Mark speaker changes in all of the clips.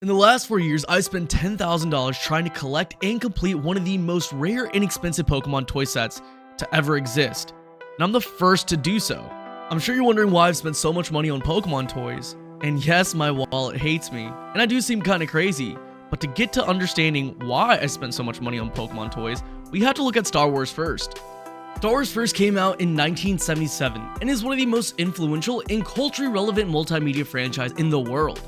Speaker 1: In the last 4 years, I spent $10,000 trying to collect and complete one of the most rare and expensive Pokemon toy sets to ever exist, and I'm the first to do so. I'm sure you're wondering why I've spent so much money on Pokemon toys, and yes, my wallet hates me, and I do seem kinda crazy, but to get to understanding why I spent so much money on Pokemon toys, we have to look at Star Wars first. Star Wars first came out in 1977, and is one of the most influential and culturally relevant multimedia franchise in the world.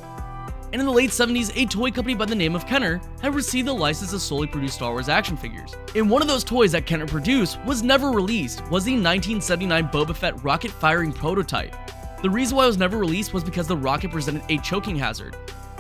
Speaker 1: And in the late 70s, a toy company by the name of Kenner had received the license to solely produce Star Wars action figures. And one of those toys that Kenner produced was never released was the 1979 Boba Fett rocket-firing prototype. The reason why it was never released was because the rocket presented a choking hazard.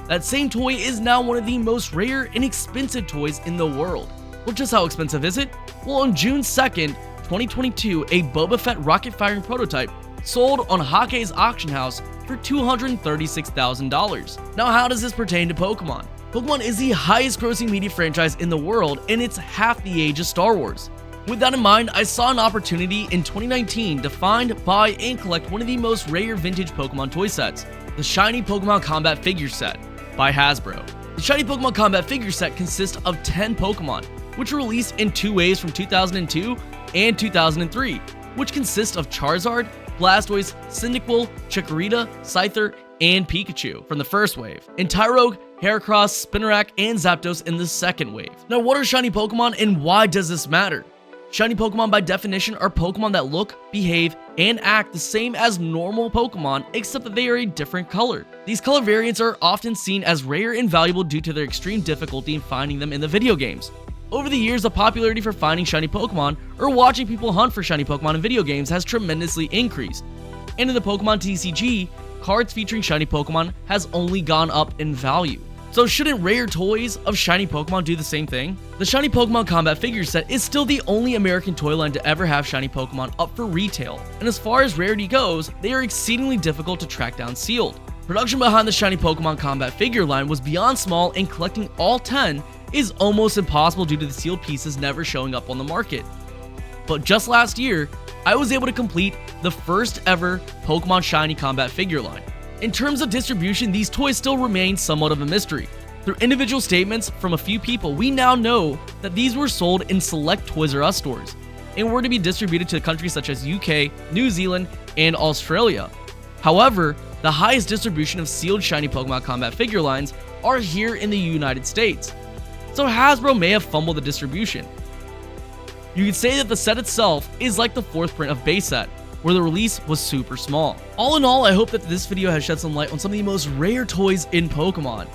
Speaker 1: That same toy is now one of the most rare and expensive toys in the world. Well, just how expensive is it? Well, on June 2nd, 2022, a Boba Fett rocket-firing prototype sold on Hake's auction house for $236,000. Now, how does this pertain to Pokemon? Pokemon is the highest grossing media franchise in the world, and it's half the age of Star Wars. With that in mind, I saw an opportunity in 2019 to find, buy, and collect one of the most rare vintage Pokemon toy sets, the Shiny Pokemon Combat Figure Set by Hasbro. The Shiny Pokemon Combat Figure Set consists of 10 Pokemon, which were released in two waves from 2002 and 2003, which consist of Charizard, Blastoise, Cyndaquil, Chikorita, Scyther, and Pikachu from the first wave, and Tyrogue, Heracross, Spinarak, and Zapdos in the second wave. Now, what are shiny Pokemon and why does this matter? Shiny Pokemon by definition are Pokemon that look, behave, and act the same as normal Pokemon, except that they are a different color. These color variants are often seen as rare and valuable due to their extreme difficulty in finding them in the video games. Over the years, the popularity for finding shiny Pokemon or watching people hunt for shiny Pokemon in video games has tremendously increased. And in the Pokemon TCG, cards featuring shiny Pokemon has only gone up in value. So shouldn't rare toys of shiny Pokemon do the same thing? The Shiny Pokemon Combat Figure Set is still the only American toy line to ever have shiny Pokemon up for retail, and as far as rarity goes, they are exceedingly difficult to track down sealed. Production behind the Shiny Pokemon Combat Figure line was beyond small, and collecting all 10 is almost impossible due to the sealed pieces never showing up on the market. But just last year, I was able to complete the first ever Pokemon Shiny Combat Figure line. In terms of distribution, these toys still remain somewhat of a mystery. Through individual statements from a few people, we now know that these were sold in select Toys R Us stores, and were to be distributed to countries such as UK, New Zealand, and Australia. However, the highest distribution of sealed Shiny Pokemon Combat Figure lines are here in the United States. So Hasbro may have fumbled the distribution. You could say that the set itself is like the fourth print of base set, where the release was super small. All in all, I hope that this video has shed some light on some of the most rare toys in Pokemon,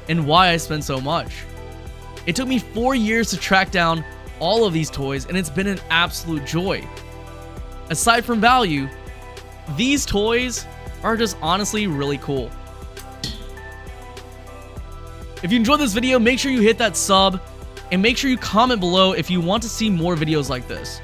Speaker 1: and why I spent so much. It took me 4 years to track down all of these toys, and it's been an absolute joy. Aside from value, these toys are just honestly really cool. If you enjoyed this video, make sure you hit that sub, and make sure you comment below if you want to see more videos like this.